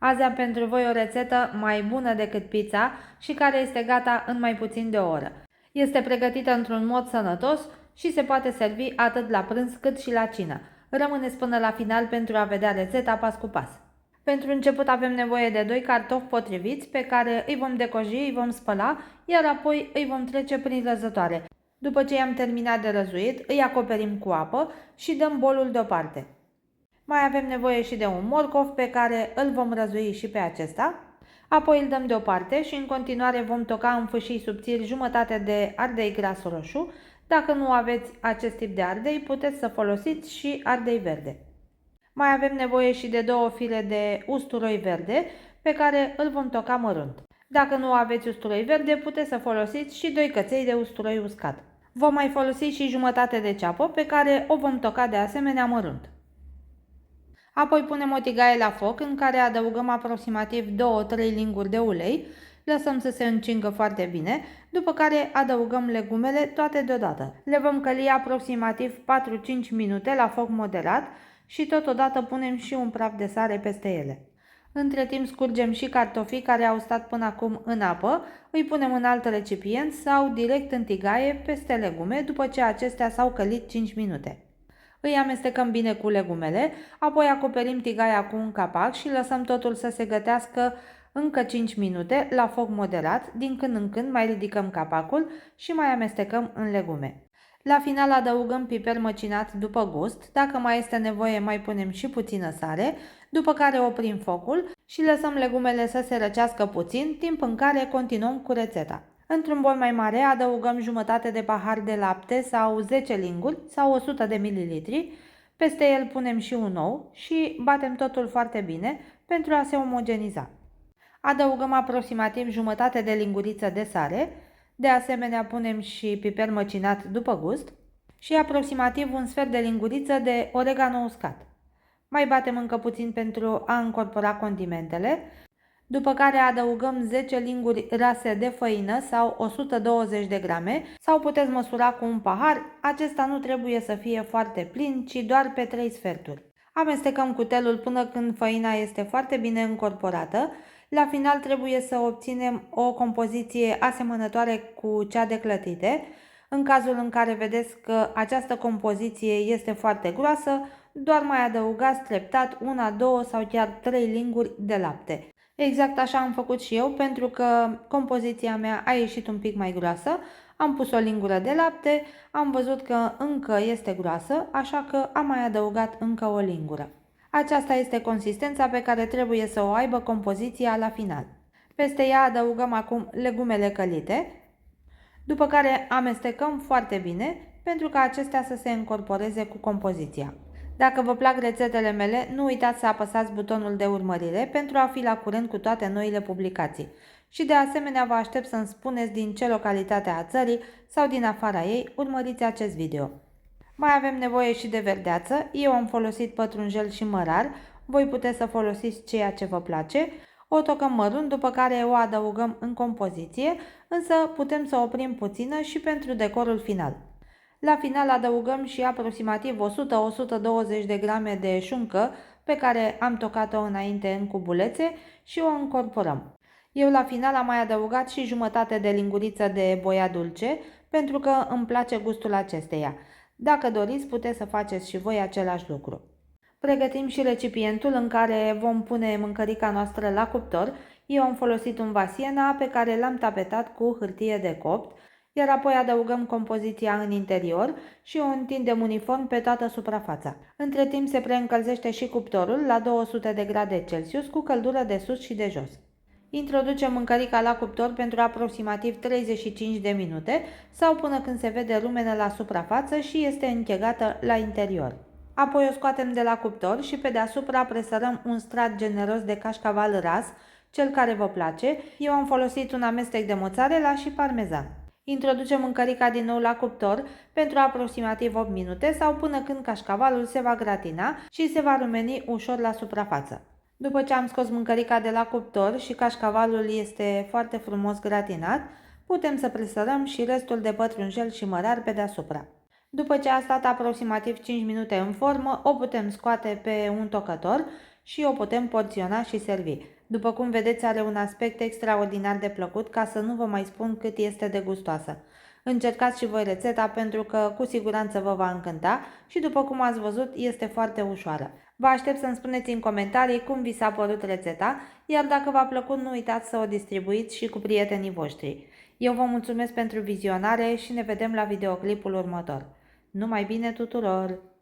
Azi am pentru voi o rețetă mai bună decât pizza și care este gata în mai puțin de o oră. Este pregătită într-un mod sănătos și se poate servi atât la prânz cât și la cină. Rămâneți până la final pentru a vedea rețeta pas cu pas. Pentru început avem nevoie de 2 cartofi potriviți pe care îi vom decoji, îi vom spăla, iar apoi îi vom trece prin răzătoare. După ce i-am terminat de răzuit, îi acoperim cu apă și dăm bolul deoparte. Mai avem nevoie și de un morcov pe care îl vom răzui și pe acesta. Apoi îl dăm deoparte și în continuare vom toca în fâșii subțiri jumătate de ardei gras roșu. Dacă nu aveți acest tip de ardei, puteți să folosiți și ardei verde. Mai avem nevoie și de 2 fire de usturoi verde pe care îl vom toca mărunt. Dacă nu aveți usturoi verde, puteți să folosiți și 2 căței de usturoi uscat. Vom mai folosi și jumătate de ceapă pe care o vom toca de asemenea mărunt. Apoi punem o tigaie la foc în care adăugăm aproximativ 2-3 linguri de ulei, lăsăm să se încingă foarte bine, după care adăugăm legumele toate deodată. Le vom căli aproximativ 4-5 minute la foc moderat și totodată punem și un praf de sare peste ele. Între timp scurgem și cartofii care au stat până acum în apă, îi punem în alt recipient sau direct în tigaie peste legume după ce acestea s-au călit 5 minute. Îi amestecăm bine cu legumele, apoi acoperim tigaia cu un capac și lăsăm totul să se gătească încă 5 minute la foc moderat, din când în când mai ridicăm capacul și mai amestecăm în legume. La final adăugăm piper măcinat după gust, dacă mai este nevoie mai punem și puțină sare, după care oprim focul și lăsăm legumele să se răcească puțin, timp în care continuăm cu rețeta. Într-un bol mai mare adăugăm jumătate de pahar de lapte sau 10 linguri sau 100 de ml, peste el punem și un ou și batem totul foarte bine pentru a se omogeniza. Adăugăm aproximativ jumătate de linguriță de sare, de asemenea punem și piper măcinat după gust și aproximativ un sfert de linguriță de oregano uscat. Mai batem încă puțin pentru a încorpora condimentele, după care adăugăm 10 linguri rase de făină sau 120 de grame sau puteți măsura cu un pahar, acesta nu trebuie să fie foarte plin, ci doar pe 3 sferturi. Amestecăm cutelul până când făina este foarte bine încorporată. La final trebuie să obținem o compoziție asemănătoare cu cea de clătite. În cazul în care vedeți că această compoziție este foarte groasă, doar mai adăugați treptat 1, 2 sau chiar 3 linguri de lapte. Exact așa am făcut și eu, pentru că compoziția mea a ieșit un pic mai groasă. Am pus o lingură de lapte, am văzut că încă este groasă, așa că am mai adăugat încă o lingură. Aceasta este consistența pe care trebuie să o aibă compoziția la final. Peste ea adăugăm acum legumele călite, după care amestecăm foarte bine pentru ca acestea să se încorporeze cu compoziția. Dacă vă plac rețetele mele, nu uitați să apăsați butonul de urmărire pentru a fi la curent cu toate noile publicații. Și de asemenea vă aștept să-mi spuneți din ce localitate a țării sau din afara ei urmăriți acest video. Mai avem nevoie și de verdeață, eu am folosit pătrunjel și mărar, voi puteți să folosiți ceea ce vă place. O tocăm mărunt, după care o adăugăm în compoziție, însă putem să oprim puțină și pentru decorul final. La final adăugăm și aproximativ 100-120 de grame de șuncă pe care am tocat-o înainte în cubulețe și o încorporăm. Eu la final am mai adăugat și jumătate de linguriță de boia dulce pentru că îmi place gustul acesteia. Dacă doriți, puteți să faceți și voi același lucru. Pregătim și recipientul în care vom pune mâncărica noastră la cuptor. Eu am folosit un vas Siena pe care l-am tapetat cu hârtie de copt, iar apoi adăugăm compoziția în interior și o întindem uniform pe toată suprafața. Între timp se preîncălzește și cuptorul la 200 de grade Celsius cu căldură de sus și de jos. Introducem mâncărica la cuptor pentru aproximativ 35 de minute sau până când se vede rumenă la suprafață și este închegată la interior. Apoi o scoatem de la cuptor și pe deasupra presărăm un strat generos de cașcaval ras, cel care vă place. Eu am folosit un amestec de mozzarella și parmezan. Introducem mâncărica din nou la cuptor pentru aproximativ 8 minute sau până când cașcavalul se va gratina și se va rumeni ușor la suprafață. După ce am scos mâncărica de la cuptor și cașcavalul este foarte frumos gratinat, putem să presărăm și restul de pătrunjel și mărar pe deasupra. După ce a stat aproximativ 5 minute în formă, o putem scoate pe un tocător și o putem porționa și servi. După cum vedeți, are un aspect extraordinar de plăcut, ca să nu vă mai spun cât este de gustoasă. Încercați și voi rețeta pentru că cu siguranță vă va încânta și după cum ați văzut este foarte ușoară. Vă aștept să-mi spuneți în comentarii cum vi s-a părut rețeta, iar dacă v-a plăcut nu uitați să o distribuiți și cu prietenii voștri. Eu vă mulțumesc pentru vizionare și ne vedem la videoclipul următor. Numai bine tuturor!